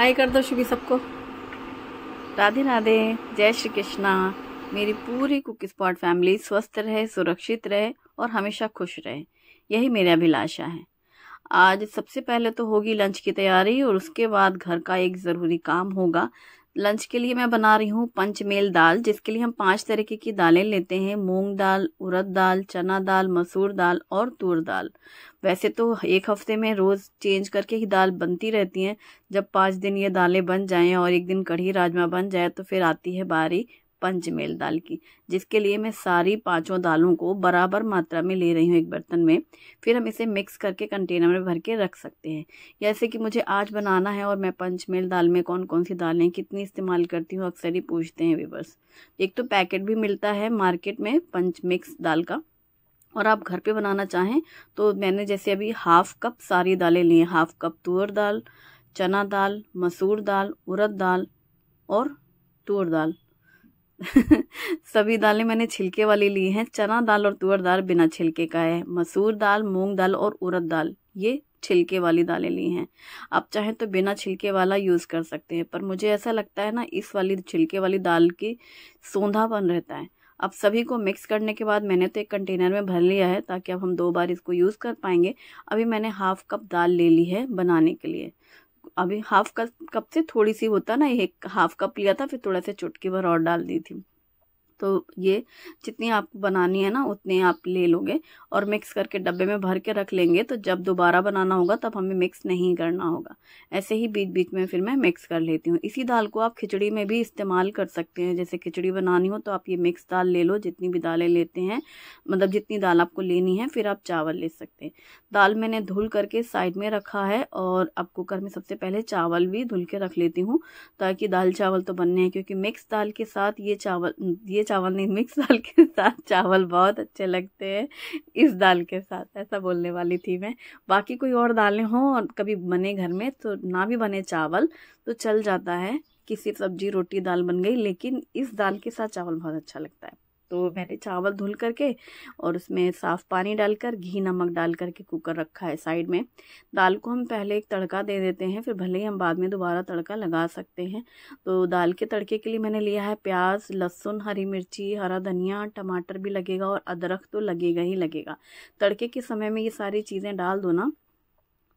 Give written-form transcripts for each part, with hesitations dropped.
हाय कर दो शुभी सबको। राधे राधे, जय श्री कृष्णा। मेरी पूरी कुक स्पॉट फैमिली स्वस्थ रहे, सुरक्षित रहे और हमेशा खुश रहे, यही मेरी अभिलाषा है। आज सबसे पहले तो होगी लंच की तैयारी और उसके बाद घर का एक ज़रूरी काम होगा। लंच के लिए मैं बना रही हूँ पंचमेल दाल, जिसके लिए हम 5 तरीके की दालें लेते हैं। मूंग दाल, उड़द दाल, चना दाल, मसूर दाल और तूर दाल। वैसे तो एक हफ्ते में रोज़ चेंज करके ही दाल बनती रहती हैं। जब 5 दिन ये दालें बन जाएं और एक दिन कढ़ी राजमा बन जाए तो फिर आती है बारी पंचमेल दाल की, जिसके लिए मैं सारी 5 दालों को बराबर मात्रा में ले रही हूँ एक बर्तन में। फिर हम इसे मिक्स करके कंटेनर में भर के रख सकते हैं। जैसे कि मुझे आज बनाना है और मैं पंचमेल दाल में कौन कौन सी दालें कितनी इस्तेमाल करती हूँ अक्सर ही पूछते हैं व्यूअर्स। एक तो पैकेट भी मिलता है मार्केट में पंच मिक्स दाल का, और आप घर पे बनाना चाहें तो मैंने जैसे अभी 1/2 कप सारी दालें ली हैं। 1/2 कप तुअर दाल, चना दाल, मसूर दाल, उड़द दाल और तूर दाल सभी दालें मैंने छिलके वाली ली हैं। चना दाल और तुअर दाल बिना छिलके का है। मसूर दाल, मूंग दाल और उड़द दाल ये छिलके वाली दालें ली हैं। आप चाहें तो बिना छिलके वाला यूज़ कर सकते हैं, पर मुझे ऐसा लगता है ना इस वाली छिलके वाली दाल की सोंधापन रहता है। अब सभी को मिक्स करने के बाद मैंने तो एक कंटेनर में भर लिया है ताकि अब हम 2 बार इसको यूज़ कर पाएंगे। अभी मैंने 1/2 कप दाल ले ली है बनाने के लिए। अभी 1/2 कप से थोड़ी सी होता ना, एक 1/2 कप लिया था, फिर थोड़ा सा चुटकी भर और डाल दी थी। तो ये जितनी आपको बनानी है ना उतने आप ले लोगे और मिक्स करके डब्बे में भर के रख लेंगे, तो जब दोबारा बनाना होगा तब हमें मिक्स नहीं करना होगा। ऐसे ही बीच बीच में फिर मैं मिक्स कर लेती हूँ। इसी दाल को आप खिचड़ी में भी इस्तेमाल कर सकते हैं। जैसे खिचड़ी बनानी हो तो आप ये मिक्स दाल ले लो, जितनी भी दालें लेते हैं, मतलब जितनी दाल आपको लेनी है, फिर आप चावल ले सकते हैं। दाल मैंने धुल करके साइड में रखा है और अब कुकर में सबसे पहले चावल भी धुल के रख लेती हूँ ताकि दाल चावल तो बनने हैं, क्योंकि मिक्स दाल के साथ ये चावल नहीं, मिक्स दाल के साथ चावल बहुत अच्छे लगते हैं। इस दाल के साथ ऐसा बोलने वाली थी मैं। बाकी कोई और दालें हों और कभी बने घर में तो ना भी बने चावल तो चल जाता है कि सिर्फ सब्जी रोटी दाल बन गई, लेकिन इस दाल के साथ चावल बहुत अच्छा लगता है। तो मैंने चावल धुल करके और उसमें साफ़ पानी डालकर घी नमक डाल करके कुकर रखा है साइड में। दाल को हम पहले एक तड़का दे देते हैं, फिर भले ही हम बाद में दोबारा तड़का लगा सकते हैं। तो दाल के तड़के के लिए मैंने लिया है प्याज, लहसुन, हरी मिर्ची, हरा धनिया, टमाटर भी लगेगा और अदरक तो लगेगा ही लगेगा। तड़के के समय में ये सारी चीज़ें डाल दो ना,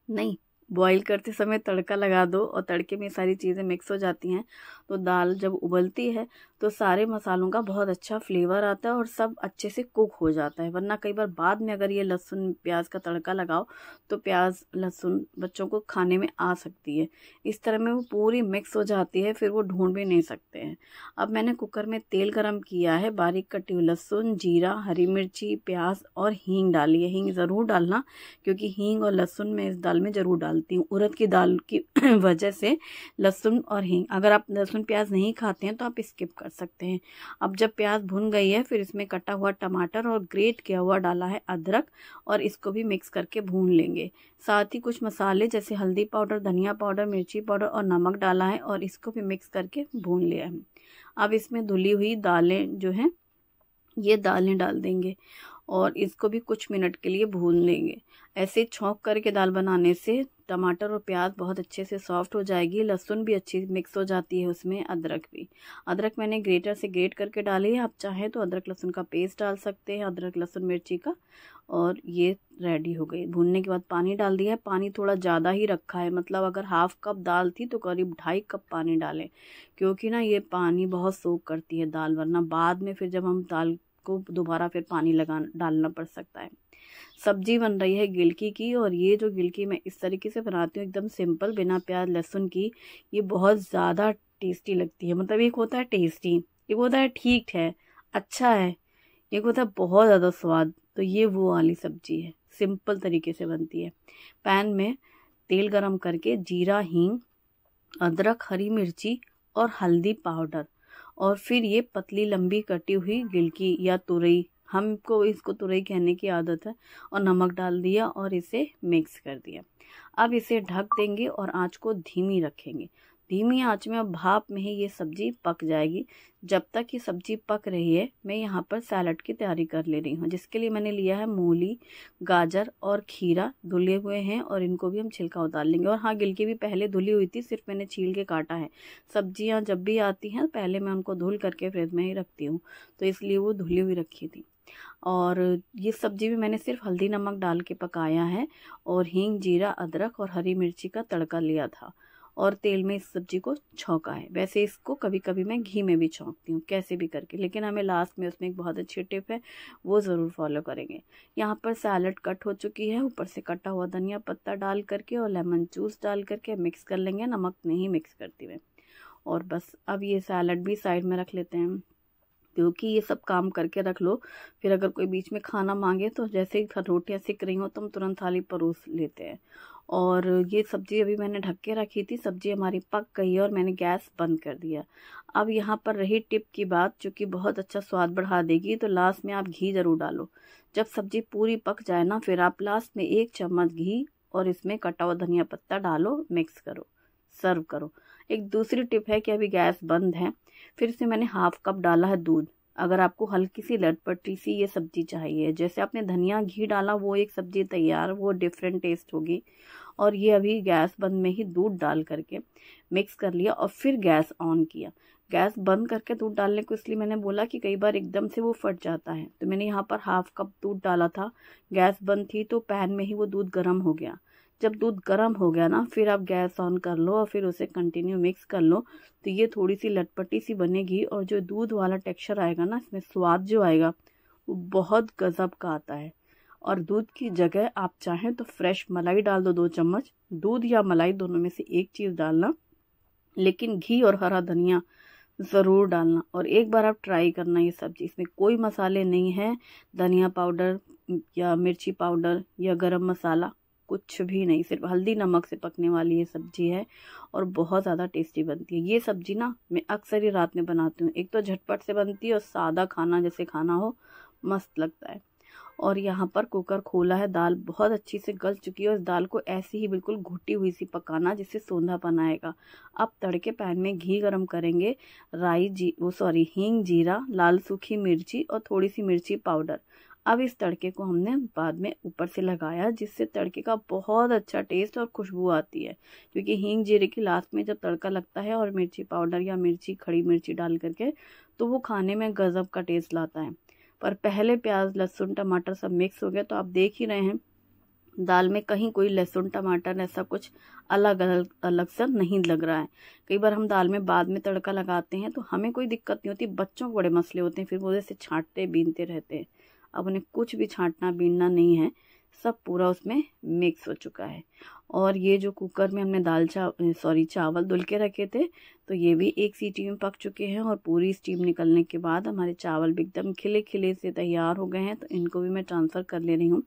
नहीं बॉईल करते समय तड़का लगा दो और तड़के में सारी चीज़ें मिक्स हो जाती हैं, तो दाल जब उबलती है तो सारे मसालों का बहुत अच्छा फ्लेवर आता है और सब अच्छे से कुक हो जाता है। वरना कई बार बाद में अगर ये लहसुन प्याज का तड़का लगाओ तो प्याज लहसुन बच्चों को खाने में आ सकती है। इस तरह में वो पूरी मिक्स हो जाती है, फिर वो ढूंढ भी नहीं सकते हैं। अब मैंने कुकर में तेल गरम किया है, बारीक कटी हुई लहसुन, जीरा, हरी मिर्ची, प्याज और हींग डाली है। हींग ज़रूर डालना, क्योंकि हींग और लहसुन मैं इस दाल में ज़रूर डालती हूँ। उड़द की दाल की वजह से लहसुन और हींग, अगर आप लहसुन प्याज नहीं खाते हैं तो आप स्किप कर सकते हैं। अब जब प्याज भुन गई है फिर इसमें कटा हुआ टमाटर और ग्रेट किया हुआ डाला है अदरक, और इसको भी मिक्स करके भून लेंगे। साथ ही कुछ मसाले जैसे हल्दी पाउडर, धनिया पाउडर, मिर्ची पाउडर और नमक डाला है और इसको भी मिक्स करके भून लिया है। अब इसमें धुली हुई दालें जो हैं ये दालें डाल देंगे और इसको भी कुछ मिनट के लिए भून लेंगे। ऐसे छौंक करके दाल बनाने से टमाटर और प्याज बहुत अच्छे से सॉफ्ट हो जाएगी, लहसुन भी अच्छी मिक्स हो जाती है उसमें, अदरक भी। अदरक मैंने ग्रेटर से ग्रेट करके डाली है, आप चाहें तो अदरक लहसुन का पेस्ट डाल सकते हैं, अदरक लहसुन मिर्ची का। और ये रेडी हो गई। भूनने के बाद पानी डाल दिया है। पानी थोड़ा ज़्यादा ही रखा है, मतलब अगर 1/2 कप दाल थी तो करीब 2.5 कप पानी डालें, क्योंकि ना ये पानी बहुत सोख करती है दाल, वरना बाद में फिर जब हम दाल को दोबारा फिर पानी डालना पड़ सकता है। सब्जी बन रही है गिलकी की, और ये जो गिलकी मैं इस तरीके से बनाती हूँ एकदम सिंपल बिना प्याज लहसुन की, ये बहुत ज़्यादा टेस्टी लगती है। मतलब एक होता है टेस्टी, एक होता है ठीक है, अच्छा है, एक होता है बहुत ज़्यादा स्वाद। तो ये वो वाली सब्जी है, सिंपल तरीके से बनती है। पैन में तेल गरम करके जीरा, हींग, अदरक, हरी मिर्ची और हल्दी पाउडर, और फिर ये पतली लंबी कटी हुई गिलकी या तुरई, हमको इसको तुरई कहने की आदत है, और नमक डाल दिया और इसे मिक्स कर दिया। अब इसे ढक देंगे और आंच को धीमी रखेंगे। धीमी आंच में और भाप में ही ये सब्जी पक जाएगी। जब तक ये सब्जी पक रही है मैं यहाँ पर सैलड की तैयारी कर ले रही हूँ, जिसके लिए मैंने लिया है मूली, गाजर और खीरा धुले हुए हैं और इनको भी हम छिलका उतार लेंगे। और हाँ, गिलकी भी पहले धुली हुई थी, सिर्फ मैंने छील के काटा है। सब्जियाँ जब भी आती हैं पहले मैं उनको धुल करके फ्रिज में ही रखती हूँ, तो इसलिए वो धुली हुई रखी थी। और ये सब्जी भी मैंने सिर्फ हल्दी नमक डाल के पकाया है और हींग, जीरा, अदरक और हरी मिर्ची का तड़का लिया था और तेल में इस सब्जी को छौंका है। वैसे इसको कभी कभी मैं घी में भी छौंकती हूँ, कैसे भी करके, लेकिन हमें लास्ट में उसमें एक बहुत अच्छी टिप है, वो ज़रूर फॉलो करेंगे। यहाँ पर सैलड कट हो चुकी है, ऊपर से कटा हुआ धनिया पत्ता डाल करके और लेमन जूस डाल करके मिक्स कर लेंगे। नमक नहीं मिक्स करती मैं। और बस अब ये सैलड भी साइड में रख लेते हैं, क्योंकि ये सब काम करके रख लो, फिर अगर कोई बीच में खाना मांगे तो जैसे ही रोटियाँ सिक रही हो तो हम तुरंत थाली परोस लेते हैं। और ये सब्जी अभी मैंने ढक के रखी थी, सब्जी हमारी पक गई है और मैंने गैस बंद कर दिया। अब यहाँ पर रही टिप की बात, जो कि बहुत अच्छा स्वाद बढ़ा देगी, तो लास्ट में आप घी ज़रूर डालो। जब सब्जी पूरी पक जाए ना, फिर आप लास्ट में 1 चम्मच घी और इसमें कटा हुआ धनिया पत्ता डालो, मिक्स करो, सर्व करो। एक दूसरी टिप है कि अभी गैस बंद है, फिर से मैंने 1/2 कप डाला है दूध। अगर आपको हल्की सी लटपटी सी ये सब्जी चाहिए, जैसे आपने धनिया घी डाला वो एक सब्जी तैयार, वो डिफरेंट टेस्ट होगी। और ये अभी गैस बंद में ही दूध डाल करके मिक्स कर लिया और फिर गैस ऑन किया। गैस बंद करके दूध डालने को इसलिए मैंने बोला कि कई बार एकदम से वो फट जाता है, तो मैंने यहाँ पर 1/2 कप दूध डाला था। गैस बंद थी तो पैन में ही वो दूध गर्म हो गया। जब दूध गर्म हो गया ना, फिर आप गैस ऑन कर लो और फिर उसे कंटिन्यू मिक्स कर लो, तो ये थोड़ी सी लटपटी सी बनेगी। और जो दूध वाला टेक्सचर आएगा ना, इसमें स्वाद जो आएगा वो बहुत गजब का आता है। और दूध की जगह आप चाहें तो फ्रेश मलाई डाल दो 2 चम्मच, दूध या मलाई दोनों में से एक चीज़ डालना, लेकिन घी और हरा धनिया ज़रूर डालना। और एक बार आप ट्राई करना ये सब्जी, इसमें कोई मसाले नहीं है, धनिया पाउडर या मिर्ची पाउडर या गरम मसाला कुछ भी नहीं, सिर्फ हल्दी नमक से पकने वाली ये सब्जी है और बहुत ज़्यादा टेस्टी बनती है। ये सब्जी ना मैं अक्सर ही रात में बनाती हूँ, एक तो झटपट से बनती है और सादा खाना जैसे खाना हो मस्त लगता है। और यहाँ पर कुकर खोला है, दाल बहुत अच्छी से गल चुकी है और इस दाल को ऐसी ही बिल्कुल घुटी हुई सी पकाना जिससे सोंधापन आएगा। अब तड़के पैन में घी गरम करेंगे, हींग, जीरा, लाल सूखी मिर्ची और थोड़ी सी मिर्ची पाउडर। अब इस तड़के को हमने बाद में ऊपर से लगाया, जिससे तड़के का बहुत अच्छा टेस्ट और खुशबू आती है, क्योंकि हींग जीरे की लास्ट में जब तड़का लगता है और मिर्ची पाउडर या खड़ी मिर्ची डाल करके, तो वो खाने में गजब का टेस्ट लाता है। पर पहले प्याज, लहसुन, टमाटर सब मिक्स हो गया, तो आप देख ही रहे हैं दाल में कहीं कोई लहसुन टमाटर ऐसा कुछ अलग अलग सा नहीं लग रहा है। कई बार हम दाल में बाद में तड़का लगाते हैं तो हमें कोई दिक्कत नहीं होती, बच्चों को बड़े मसले होते हैं, फिर वो जैसे छांटते बीनते रहते हैं। अब उन्हें कुछ भी छांटना बीनना नहीं है, सब पूरा उसमें मिक्स हो चुका है। और ये जो कुकर में हमने चावल धुल के रखे थे, तो ये भी 1 सीटी में पक चुके हैं और पूरी स्टीम निकलने के बाद हमारे चावल भी एकदम खिले खिले से तैयार हो गए हैं। तो इनको भी मैं ट्रांसफ़र कर ले रही हूँ,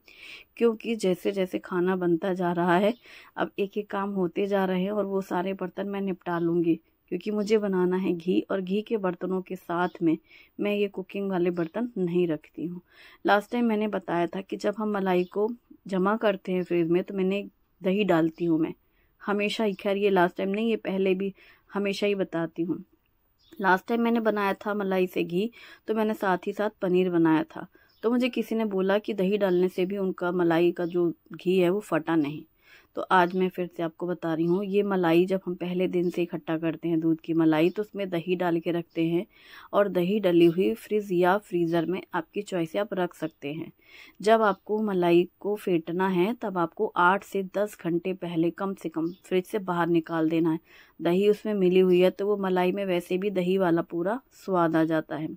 क्योंकि जैसे जैसे खाना बनता जा रहा है अब एक एक काम होते जा रहे हैं और वो सारे बर्तन मैं निपटा लूँगी, क्योंकि मुझे बनाना है घी, और घी के बर्तनों के साथ में मैं ये कुकिंग वाले बर्तन नहीं रखती हूँ। लास्ट टाइम मैंने बताया था कि जब हम मलाई को जमा करते हैं फ्रिज में, तो मैंने दही डालती हूँ मैं हमेशा ही। खैर ये लास्ट टाइम नहीं, ये पहले भी हमेशा ही बताती हूँ। लास्ट टाइम मैंने बनाया था मलाई से घी, तो मैंने साथ ही साथ पनीर बनाया था, तो मुझे किसी ने बोला कि दही डालने से भी उनका मलाई का जो घी है वो फटा नहीं। तो आज मैं फिर से आपको बता रही हूँ, ये मलाई जब हम पहले दिन से इकट्ठा करते हैं दूध की मलाई, तो उसमें दही डाल के रखते हैं और दही डली हुई फ्रिज या फ्रीज़र में आपकी चॉइस से आप रख सकते हैं। जब आपको मलाई को फेंटना है तब आपको 8 से 10 घंटे पहले कम से कम फ्रिज से बाहर निकाल देना है। दही उसमें मिली हुई है तो वो मलाई में वैसे भी दही वाला पूरा स्वाद आ जाता है।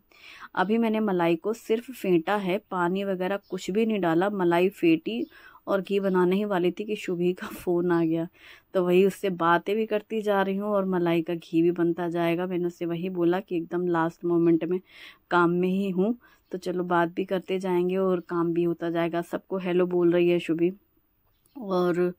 अभी मैंने मलाई को सिर्फ फेंटा है, पानी वगैरह कुछ भी नहीं डाला, मलाई फेंटी और घी बनाने ही वाली थी कि शुभी का फ़ोन आ गया, तो वही उससे बातें भी करती जा रही हूँ और मलाई का घी भी बनता जाएगा। मैंने उससे वही बोला कि एकदम लास्ट मोमेंट में काम में ही हूँ, तो चलो बात भी करते जाएंगे और काम भी होता जाएगा। सबको हेलो बोल रही है शुभी। और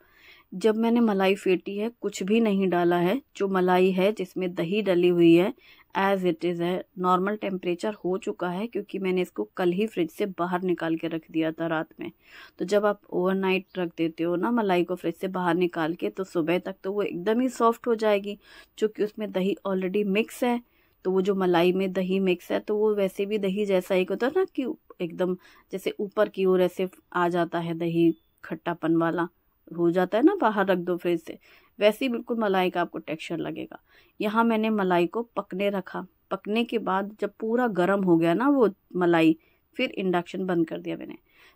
जब मैंने मलाई फेंटी है, कुछ भी नहीं डाला है, जो मलाई है जिसमें दही डली हुई है एज इट इज़ है, नॉर्मल टेम्परेचर हो चुका है क्योंकि मैंने इसको कल ही फ्रिज से बाहर निकाल के रख दिया था रात में। तो जब आप ओवरनाइट रख देते हो ना मलाई को फ्रिज से बाहर निकाल के, तो सुबह तक तो वो एकदम ही सॉफ्ट हो जाएगी, क्योंकि उसमें दही ऑलरेडी मिक्स है। तो वो जो मलाई में दही मिक्स है तो वो वैसे भी दही जैसा ही होता है ना, कि एकदम जैसे ऊपर की ओर ऐसे आ जाता है दही, खट्टापन वाला हो जाता है ना, बाहर रख दो फ्रिज से, वैसे ही बिल्कुल मलाई का आपको टेक्सचर लगेगा। यहाँ मैंने मलाई को पकने रखा। पकने के बाद जब पूरा गर्म हो गया ना वो मलाई, फिर इंडक्शन बंद कर दिया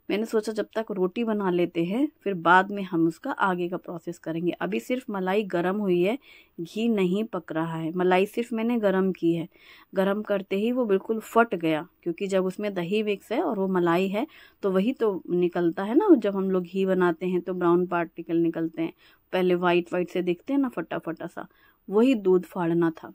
मैंने सोचा जब तक रोटी बना लेते हैं, फिर बाद में हम उसका आगे का प्रोसेस करेंगे। अभी सिर्फ मलाई गर्म हुई है, घी नहीं पक रहा है। मलाई सिर्फ मैंने गर्म की है, गर्म करते ही वो बिल्कुल फट गया, क्योंकि जब उसमें दही मिक्स है और वो मलाई है तो वही तो निकलता है ना। जब हम लोग घी बनाते हैं तो ब्राउन पार्टिकल निकलते हैं, पहले वाइट वाइट से दिखते हैं ना, फटा फटा सा, वही दूध फाड़ना था।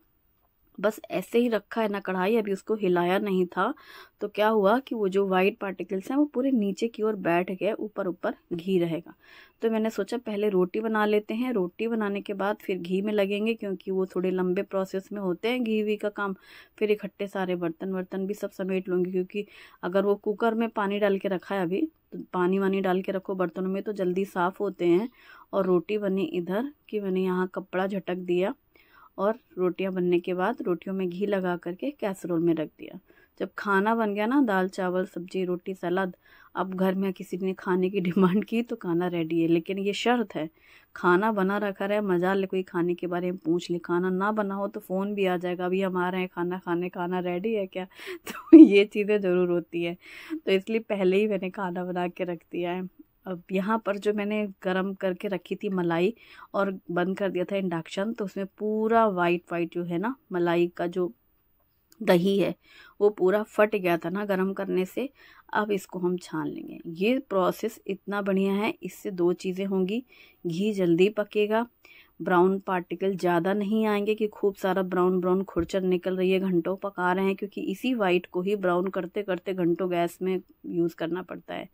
बस ऐसे ही रखा है ना कढ़ाई, अभी उसको हिलाया नहीं था। तो क्या हुआ कि वो जो वाइट पार्टिकल्स हैं वो पूरे नीचे की ओर बैठ गए, ऊपर ऊपर घी रहेगा। तो मैंने सोचा पहले रोटी बना लेते हैं, रोटी बनाने के बाद फिर घी में लगेंगे, क्योंकि वो थोड़े लंबे प्रोसेस में होते हैं घी वी का काम। फिर इकट्ठे सारे बर्तन वर्तन भी सब समेट लूँगी, क्योंकि अगर वो कुकर में पानी डाल के रखा है अभी, तो पानी वानी डाल के रखो बर्तनों में तो जल्दी साफ़ होते हैं। और रोटी बनी इधर कि मैंने यहाँ कपड़ा झटक दिया, और रोटियां बनने के बाद रोटियों में घी लगा करके कैसरोल में रख दिया। जब खाना बन गया ना, दाल चावल सब्जी रोटी सलाद, अब घर में किसी ने खाने की डिमांड की तो खाना रेडी है। लेकिन ये शर्त है, खाना बना रखा रहे, मजा ले कोई खाने के बारे में पूछ ले। खाना ना बना हो तो फ़ोन भी आ जाएगा, अभी हम आ रहे हैं खाना खाने, खाना रेडी है क्या तो ये चीज़ें ज़रूर होती है। तो इसलिए पहले ही मैंने खाना बना के रख दिया है। अब यहाँ पर जो मैंने गरम करके रखी थी मलाई और बंद कर दिया था इंडक्शन, तो उसमें पूरा वाइट वाइट जो है ना मलाई का जो दही है वो पूरा फट गया था ना गरम करने से। अब इसको हम छान लेंगे। ये प्रोसेस इतना बढ़िया है, इससे दो चीज़ें होंगी, घी जल्दी पकेगा, ब्राउन पार्टिकल ज़्यादा नहीं आएंगे कि खूब सारा ब्राउन ब्राउन खुरचन निकल रही है, घंटों पका रहे हैं, क्योंकि इसी वाइट को ही ब्राउन करते करते घंटों गैस में यूज़ करना पड़ता है।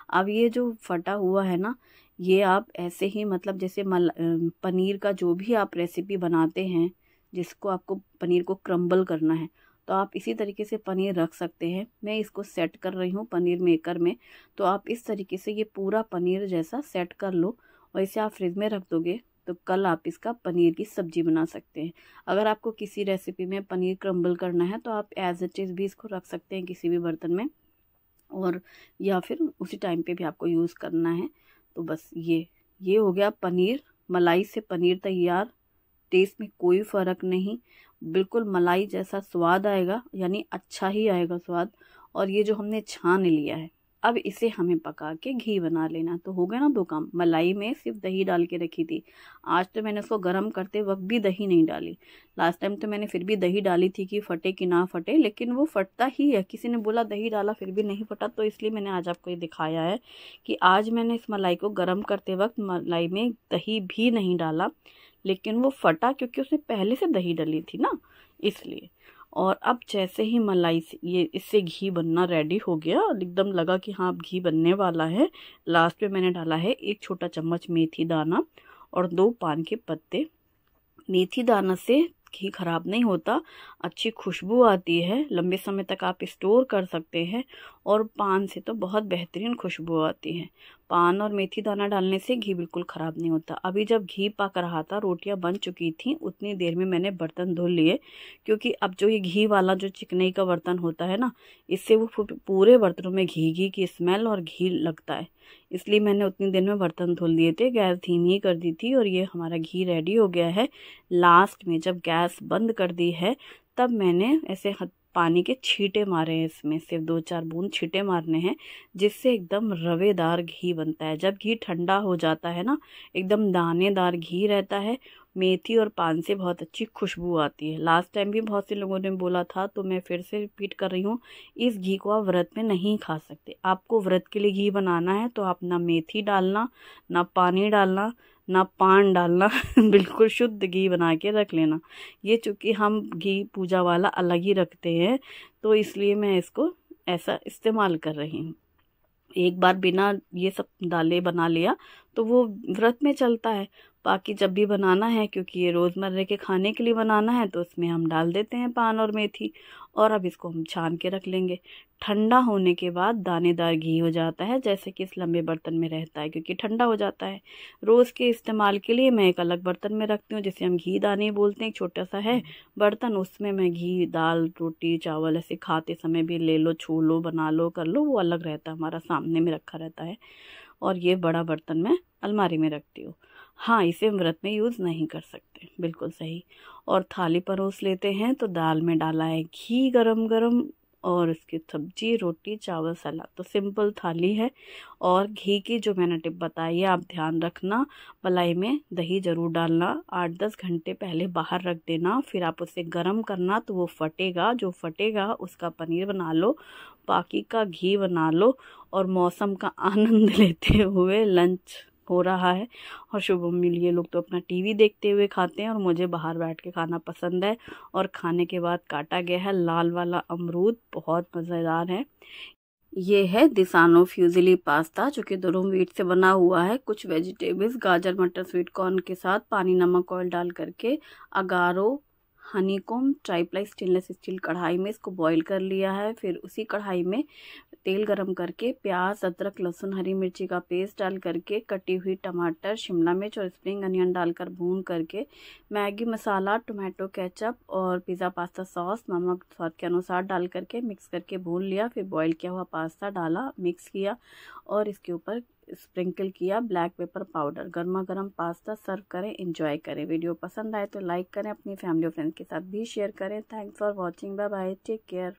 अब ये जो फटा हुआ है ना, ये आप ऐसे ही मतलब जैसे पनीर का जो भी आप रेसिपी बनाते हैं, जिसको आपको पनीर को क्रम्बल करना है, तो आप इसी तरीके से पनीर रख सकते हैं। मैं इसको सेट कर रही हूँ पनीर मेकर में, तो आप इस तरीके से ये पूरा पनीर जैसा सेट कर लो और इसे आप फ्रिज में रख दोगे, तो कल आप इसका पनीर की सब्ज़ी बना सकते हैं। अगर आपको किसी रेसिपी में पनीर क्रम्बल करना है तो आप एज इट इज़ भी इसको रख सकते हैं किसी भी बर्तन में, और या फिर उसी टाइम पे भी आपको यूज़ करना है। तो बस ये हो गया पनीर, मलाई से पनीर तैयार। टेस्ट में कोई फ़र्क नहीं, बिल्कुल मलाई जैसा स्वाद आएगा, यानी अच्छा ही आएगा स्वाद। और ये जो हमने छान लिया है, अब इसे हमें पका के घी बना लेना। तो हो गया ना दो काम। मलाई में सिर्फ दही डाल के रखी थी, आज तो मैंने उसको गर्म करते वक्त भी दही नहीं डाली। लास्ट टाइम तो मैंने फिर भी दही डाली थी कि फटे कि ना फटे, लेकिन वो फटता ही है। किसी ने बोला दही डाला फिर भी नहीं फटा, तो इसलिए मैंने आज आपको ये दिखाया है कि आज मैंने इस मलाई को गर्म करते वक्त मलाई में दही भी नहीं डाला, लेकिन वो फटा क्योंकि उसमें पहले से दही डली थी ना, इसलिए। और अब जैसे ही मलाई से ये इससे घी बनना रेडी हो गया, एकदम लगा कि हाँ अब घी बनने वाला है, लास्ट में मैंने डाला है 1 छोटा चम्मच मेथी दाना और 2 पान के पत्ते। मेथी दाना से घी खराब नहीं होता, अच्छी खुशबू आती है, लंबे समय तक आप स्टोर कर सकते हैं। और पान से तो बहुत बेहतरीन खुशबू आती है। पान और मेथी दाना डालने से घी बिल्कुल ख़राब नहीं होता। अभी जब घी पक रहा था, रोटियां बन चुकी थी, उतनी देर में मैंने बर्तन धुल लिए, क्योंकि अब जो ये घी वाला जो चिकनाई का बर्तन होता है ना, इससे वो पूरे बर्तनों में घी की स्मेल और घी लगता है, इसलिए मैंने उतनी देर में बर्तन धुल दिए थे, गैस धीमी कर दी थी। और ये हमारा घी रेडी हो गया है। लास्ट में जब गैस बंद कर दी है, तब मैंने ऐसे पानी के छींटे मारे हैं, इसमें सिर्फ 2-4 बूंद छींटे मारने हैं, जिससे एकदम रवेदार घी बनता है। जब घी ठंडा हो जाता है ना, एकदम दानेदार घी रहता है। मेथी और पान से बहुत अच्छी खुशबू आती है। लास्ट टाइम भी बहुत से लोगों ने बोला था, तो मैं फिर से रिपीट कर रही हूँ, इस घी को आप व्रत में नहीं खा सकते। आपको व्रत के लिए घी बनाना है तो आप ना मेथी डालना, ना पानी डालना, ना पान डालना बिल्कुल शुद्ध घी बना के रख लेना। ये चूँकि हम घी पूजा वाला अलग ही रखते हैं, तो इसलिए मैं इसको ऐसा इस्तेमाल कर रही हूँ। एक बार बिना ये सब डाले बना लिया तो वो व्रत में चलता है। बाकी जब भी बनाना है, क्योंकि ये रोज़मर्रा के खाने के लिए बनाना है, तो उसमें हम डाल देते हैं पान और मेथी। और अब इसको हम छान के रख लेंगे। ठंडा होने के बाद दानेदार घी हो जाता है, जैसे कि इस लंबे बर्तन में रहता है, क्योंकि ठंडा हो जाता है। रोज़ के इस्तेमाल के लिए मैं एक अलग बर्तन में रखती हूँ, जिसे हम घी दानी बोलते हैं। एक छोटा सा है बर्तन, उसमें मैं घी, दाल, रोटी, चावल ऐसे खाते समय भी ले लो, छू लो, बना लो, कर लो, वो अलग रहता है, हमारा सामने में रखा रहता है। और ये बड़ा बर्तन मैं अलमारी में रखती हूँ। हाँ, इसे हम व्रत में यूज़ नहीं कर सकते, बिल्कुल सही। और थाली परोस लेते हैं, तो दाल में डाला है घी गरम गरम, और इसकी सब्जी, रोटी, चावल, सलाद। तो सिंपल थाली है। और घी की जो मैंने टिप बताई है, आप ध्यान रखना, मलाई में दही ज़रूर डालना। 8-10 घंटे पहले बाहर रख देना, फिर आप उसे गर्म करना, तो वो फटेगा। जो फटेगा उसका पनीर बना लो, बाकी का घी बना लो, और मौसम का आनंद लेते हुए लंच हो रहा है। और शुभम मिल, ये लोग तो अपना टीवी देखते हुए खाते हैं, और मुझे बाहर बैठ के खाना पसंद है। और खाने के बाद काटा गया है लाल वाला अमरूद, बहुत मज़ेदार है। ये है दिसानो फ्यूजिली पास्ता, जो कि दुरुम व्हीट से बना हुआ है। कुछ वेजिटेबल्स, गाजर, मटर, स्वीट कॉर्न के साथ पानी, नमक, ऑयल डाल करके Agaro, honeycomb, tri-ply stainless steel कढ़ाई में इसको बॉईल कर लिया है। फिर उसी कढ़ाई में तेल गरम करके प्याज, अदरक, लहसुन, हरी मिर्ची का पेस्ट डाल करके, कटी हुई टमाटर, शिमला मिर्च और स्प्रिंग अनियन डालकर भून करके, मैगी मसाला, टोमेटो केचप और पिज़्ज़ा पास्ता सॉस, नमक स्वाद के अनुसार डाल करके मिक्स करके भून लिया। फिर बॉईल किया हुआ पास्ता डाला, मिक्स किया, और इसके ऊपर स्प्रिंकल किया ब्लैक पेपर पाउडर। गर्मा गर्म पास्ता सर्व करें, एंजॉय करें। वीडियो पसंद आए तो लाइक करें, अपनी फैमिली और फ्रेंड्स के साथ भी शेयर करें। Thanks for watching, bye bye, take care.